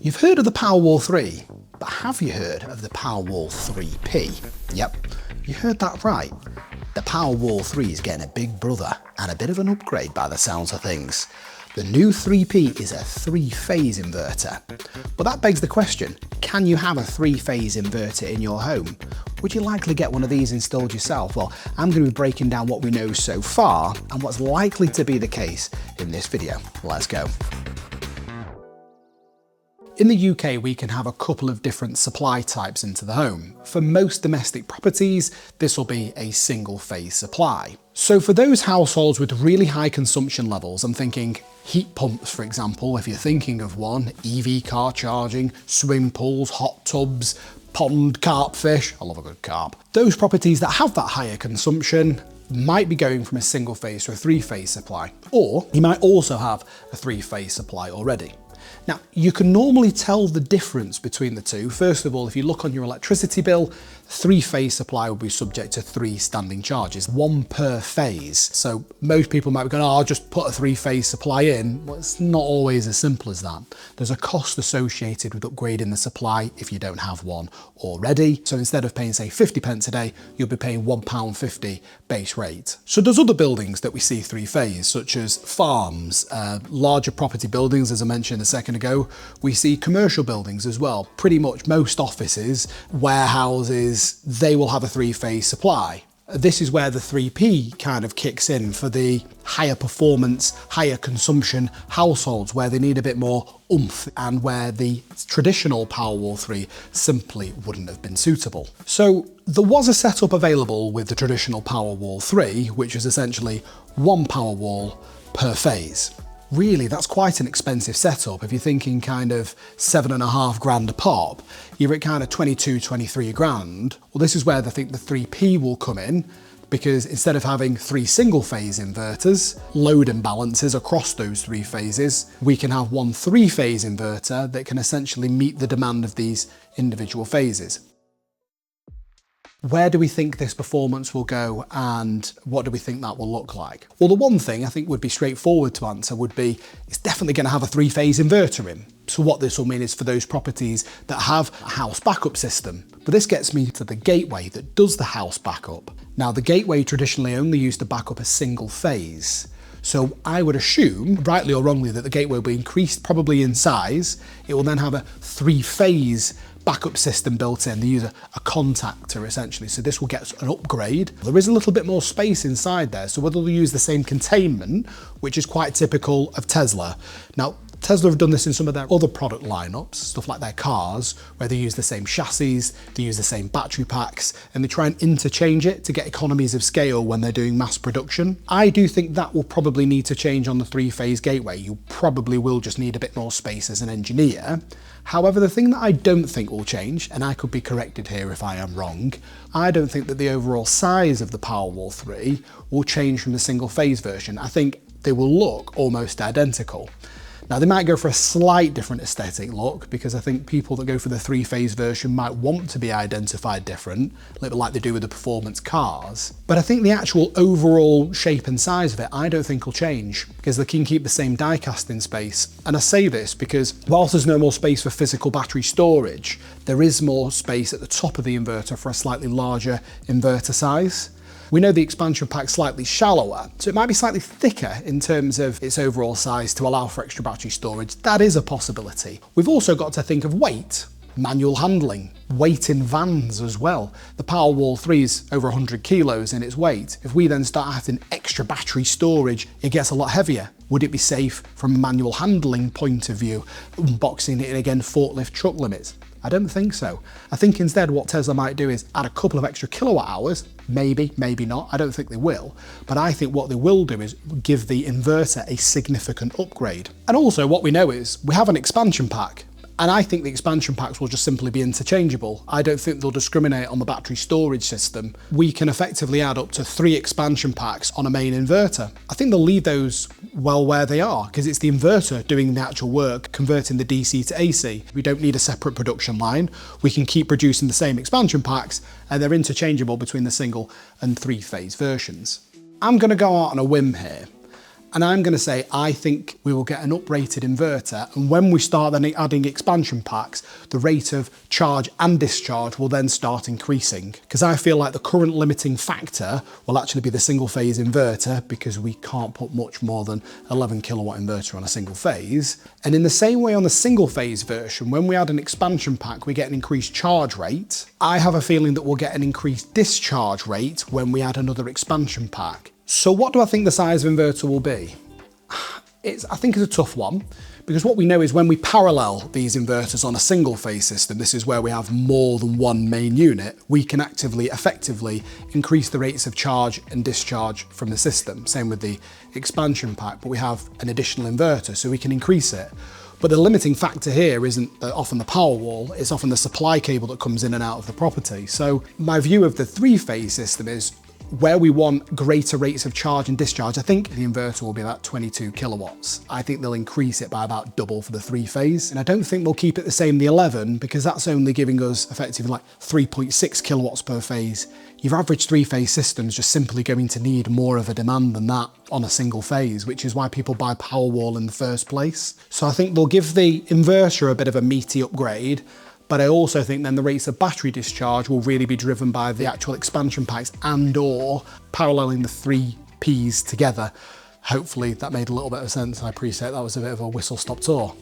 You've heard of the Powerwall 3, but have you heard of the Powerwall 3P? Yep, you heard that right. The Powerwall 3 is getting a big brother and a bit of an upgrade by the sounds of things. The new 3P is a 3-phase inverter. But that begs the question, can you have a 3-phase inverter in your home? Would you likely get one of these installed yourself? Well, I'm going to be breaking down what we know so far and what's likely to be the case in this video. Let's go. In the UK, we can have a couple of different supply types into the home. For most domestic properties, this will be a single-phase supply. So for those households with really high consumption levels, I'm thinking heat pumps, for example, if you're thinking of one, EV car charging, swimming pools, hot tubs, pond carp fish, I love a good carp. Those properties that have that higher consumption might be going from a single-phase to a 3-phase supply, or you might also have a 3-phase supply already. Now, you can normally tell the difference between the two. First of all, if you look on your electricity bill, 3-phase supply will be subject to 3 standing charges, 1 per phase. So most people might be going, oh, I'll just put a 3-phase supply in. Well, it's not always as simple as that. There's a cost associated with upgrading the supply if you don't have one already. So instead of paying, say, 50p a day, you'll be paying £1.50 base rate. So there's other buildings that we see 3-phase, such as farms, larger property buildings, as I mentioned a second ago. We see commercial buildings as well. Pretty much most offices, warehouses, they will have a 3-phase supply. This is where the 3P kind of kicks in for the higher performance, higher consumption households where they need a bit more oomph and where the traditional Powerwall 3 simply wouldn't have been suitable. So there was a setup available with the traditional Powerwall 3, which is essentially 1 Powerwall per phase. Really, that's quite an expensive setup. If you're thinking kind of 7.5 grand a pop, you're at kind of 22, 23 grand. Well, this is where I think the 3P will come in, because instead of having 3 single-phase inverters, load imbalances across those 3 phases, we can have 1 3-phase inverter that can essentially meet the demand of these individual phases. Where do we think this performance will go and what do we think that will look like? Well, the one thing I think would be straightforward to answer would be it's definitely going to have a 3-phase inverter in. So what this will mean is for those properties that have a house backup system. But this gets me to the gateway that does the house backup. Now, the gateway traditionally only used to back up a single phase. So I would assume, rightly or wrongly, that the gateway will be increased probably in size. It will then have a 3-phase backup system built in. They use a contactor essentially, so this will get an upgrade. There is a little bit more space inside there, so whether they'll use the same containment, which is quite typical of Tesla. Now, Tesla have done this in some of their other product lineups, stuff like their cars, where they use the same chassis, they use the same battery packs, and they try and interchange it to get economies of scale when they're doing mass production. I do think that will probably need to change on the 3-phase gateway. You probably will just need a bit more space as an engineer. However, the thing that I don't think will change, and I could be corrected here if I am wrong, I don't think that the overall size of the Powerwall 3 will change from the single-phase version. I think they will look almost identical. Now, they might go for a slight different aesthetic look because I think people that go for the 3-phase version might want to be identified different, a little bit like they do with the performance cars. But I think the actual overall shape and size of it, I don't think will change because they can keep the same die casting space. And I say this because whilst there's no more space for physical battery storage, there is more space at the top of the inverter for a slightly larger inverter size. We know the expansion pack's slightly shallower, so it might be slightly thicker in terms of its overall size to allow for extra battery storage. That is a possibility. We've also got to think of weight, manual handling, weight in vans as well. The Powerwall 3 is over 100 kilos in its weight. If we then start adding extra battery storage, it gets a lot heavier. Would it be safe from a manual handling point of view, unboxing it against forklift truck limits? I don't think so. I think instead what Tesla might do is add a couple of extra kilowatt hours, maybe, maybe not, I don't think they will, but I think what they will do is give the inverter a significant upgrade. And also what we know is we have an expansion pack. And I think the expansion packs will just simply be interchangeable. I don't think they'll discriminate on the battery storage system. We can effectively add up to 3 expansion packs on a main inverter. I think they'll leave those well where they are because it's the inverter doing the actual work, converting the DC to AC. We don't need a separate production line. We can keep producing the same expansion packs and they're interchangeable between the single and 3-phase versions. I'm going to go out on a whim here And I'm going to say, I think we will get an uprated inverter. And when we start then adding expansion packs, the rate of charge and discharge will then start increasing. Because I feel like the current limiting factor will actually be the single phase inverter, because we can't put much more than 11 kilowatt inverter on a single phase. And in the same way on the single phase version, when we add an expansion pack, we get an increased charge rate. I have a feeling that we'll get an increased discharge rate when we add another expansion pack. So what do I think the size of inverter will be? I think it's a tough one, because what we know is when we parallel these inverters on a single phase system, this is where we have more than one main unit, we can effectively increase the rates of charge and discharge from the system. Same with the expansion pack, but we have an additional inverter, so we can increase it. But the limiting factor here isn't often the power wall, it's often the supply cable that comes in and out of the property. So my view of the three-phase system is, where we want greater rates of charge and discharge, I think the inverter will be about 22 kilowatts. I think they'll increase it by about double for the three phase. And I don't think they'll keep it the same, the 11, because that's only giving us effectively like 3.6 kilowatts per phase. Your average three phase system is just simply going to need more of a demand than that on a single phase, which is why people buy Powerwall in the first place. So I think they'll give the inverter a bit of a meaty upgrade, but I also think then the rates of battery discharge will really be driven by the actual expansion packs and or paralleling the three Ps together. Hopefully that made a little bit of sense. I appreciate that was a bit of a whistle-stop tour.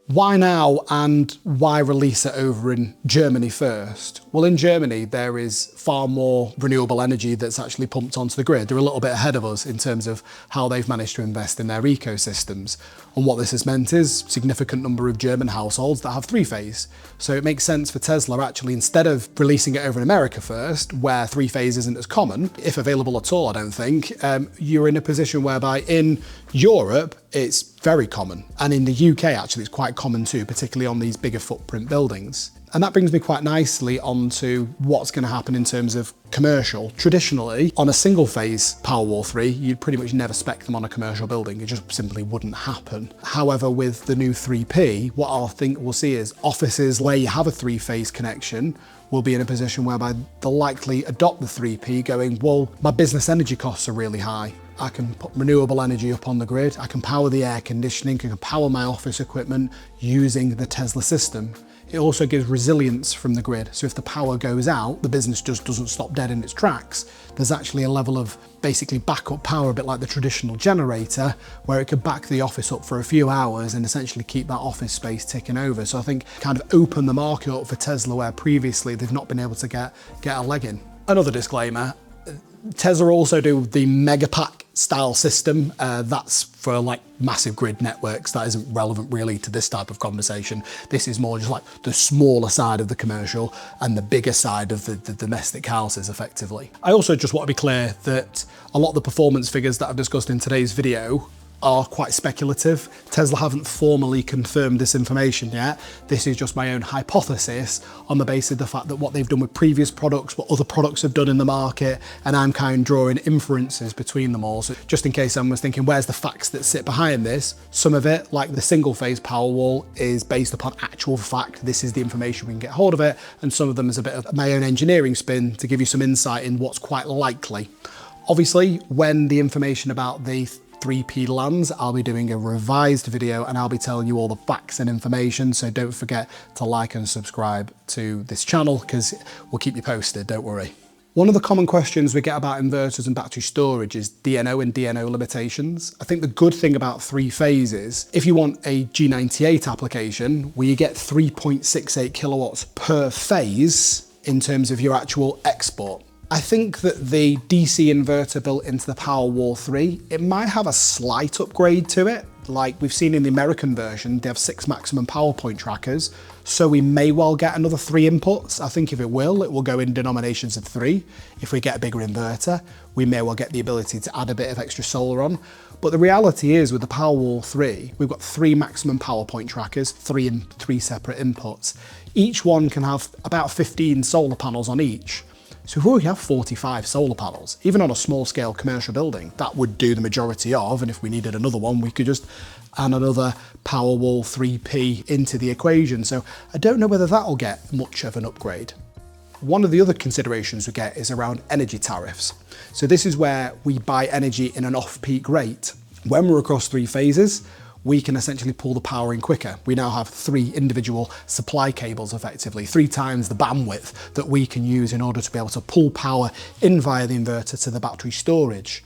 Why now, and why release it over in Germany first? Well, in Germany, there is far more renewable energy that's actually pumped onto the grid. They're a little bit ahead of us in terms of how they've managed to invest in their ecosystems. And what this has meant is a significant number of German households that have three-phase. So it makes sense for Tesla actually, instead of releasing it over in America first, where three-phase isn't as common, if available at all, I don't think, you're in a position whereby in Europe, it's very common. And in the UK, actually, it's quite common too, particularly on these bigger footprint buildings. And that brings me quite nicely onto what's going to happen in terms of commercial. Traditionally, on a single phase Powerwall 3, you'd pretty much never spec them on a commercial building. It just simply wouldn't happen. However, with the new 3P, what I think we'll see is offices where you have a three-phase connection will be in a position whereby they'll likely adopt the 3P going, well, my business energy costs are really high. I can put renewable energy up on the grid. I can power the air conditioning, I can power my office equipment using the Tesla system. It also gives resilience from the grid. So if the power goes out, the business just doesn't stop dead in its tracks. There's actually a level of basically backup power, a bit like the traditional generator, where it could back the office up for a few hours and essentially keep that office space ticking over. So I think kind of open the market up for Tesla where previously they've not been able to get a leg in. Another disclaimer, Tesla also do the Megapack style system. That's for like massive grid networks. That isn't relevant really to this type of conversation. This is more just like the smaller side of the commercial and the bigger side of the domestic houses effectively. I also just want to be clear that a lot of the performance figures that I've discussed in today's video are quite speculative. Tesla haven't formally confirmed this information yet. This is just my own hypothesis on the basis of the fact that what they've done with previous products, what other products have done in the market, and I'm kind of drawing inferences between them all. So just in case someone was thinking, where's the facts that sit behind this? Some of it, like the single phase Powerwall, is based upon actual fact. This is the information we can get hold of it. And some of them is a bit of my own engineering spin to give you some insight in what's quite likely. Obviously, when the information about the 3P lands, I'll be doing a revised video and I'll be telling you all the facts and information. So don't forget to like and subscribe to this channel because we'll keep you posted, don't worry. One of the common questions we get about inverters and battery storage is DNO and DNO limitations. I think the good thing about three phases, if you want a G98 application where you get 3.68 kilowatts per phase in terms of your actual export, I think that the DC inverter built into the Powerwall 3, it might have a slight upgrade to it. Like we've seen in the American version, they have 6 maximum power point trackers. So we may well get another 3 inputs. I think if it will go in denominations of 3. If we get a bigger inverter, we may well get the ability to add a bit of extra solar on. But the reality is with the Powerwall 3, we've got 3 maximum power point trackers, 3 separate inputs. Each one can have about 15 solar panels on each. So if we have 45 solar panels, even on a small scale commercial building, that would do the majority of, and if we needed another one, we could just add another Powerwall 3P into the equation. So I don't know whether that'll get much of an upgrade. One of the other considerations we get is around energy tariffs. So this is where we buy energy in an off-peak rate. When we're across 3 phases, we can essentially pull the power in quicker. We now have 3 individual supply cables, effectively, 3 times the bandwidth that we can use in order to be able to pull power in via the inverter to the battery storage.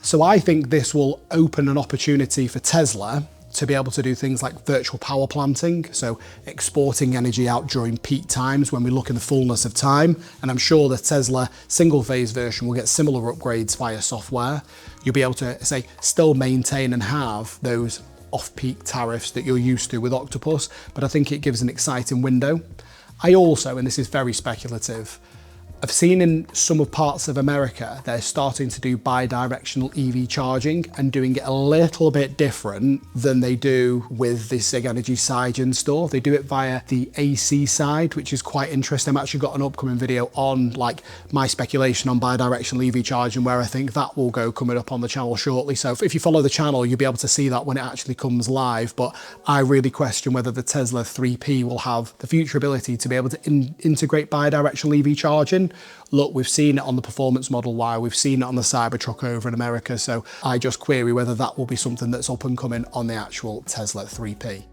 So I think this will open an opportunity for Tesla to be able to do things like virtual power planting, so exporting energy out during peak times when we look in the fullness of time. And I'm sure the Tesla single phase version will get similar upgrades via software. You'll be able to, say, still maintain and have those off-peak tariffs that you're used to with Octopus, but I think it gives an exciting window. I also, and this is very speculative, I've seen in some parts of America, they're starting to do bi-directional EV charging and doing it a little bit different than they do with the Sig Energy side install. They do it via the AC side, which is quite interesting. I've actually got an upcoming video on like my speculation on bi-directional EV charging, where I think that will go, coming up on the channel shortly. So if you follow the channel, you'll be able to see that when it actually comes live. But I really question whether the Tesla 3P will have the future ability to be able to integrate bi-directional EV charging. Look, we've seen it on the Performance Model Y, we've seen it on the Cybertruck over in America, so I just query whether that will be something that's up and coming on the actual Tesla 3P.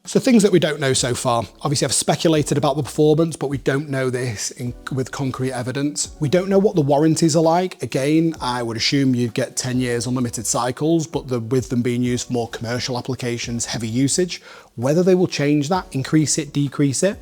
So things that we don't know so far. Obviously I've speculated about the performance, but we don't know this with concrete evidence. We don't know what the warranties are like. Again, I would assume you'd get 10 years unlimited cycles, but with them being used for more commercial applications, heavy usage, whether they will change that, increase it, decrease it,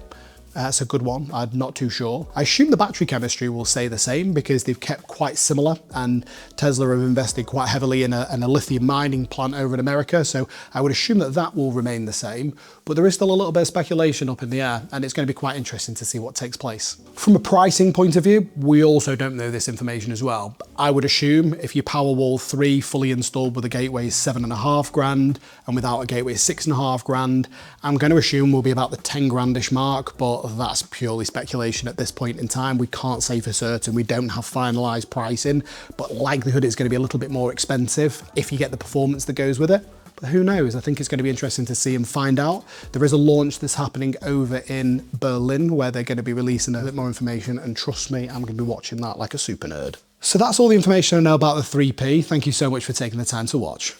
that's a good one. I'm not too sure. I assume the battery chemistry will stay the same because they've kept quite similar, and Tesla have invested quite heavily in a lithium mining plant over in America. So I would assume that that will remain the same, but there is still a little bit of speculation up in the air, and it's going to be quite interesting to see what takes place. From a pricing point of view, we also don't know this information as well. I would assume if your Powerwall 3 fully installed with a gateway is 7.5 grand and without a gateway is 6.5 grand. I'm going to assume we'll be about the 10 grandish mark, but that's purely speculation at this point in time. We can't say for certain. We don't have finalized pricing, but likelihood it's going to be a little bit more expensive if you get the performance that goes with it. But who knows? I think it's going to be interesting to see and find out. There is a launch that's happening over in Berlin where they're going to be releasing a bit more information, and trust me, I'm going to be watching that like a super nerd. So that's all the information I know about the 3P. Thank you so much for taking the time to watch.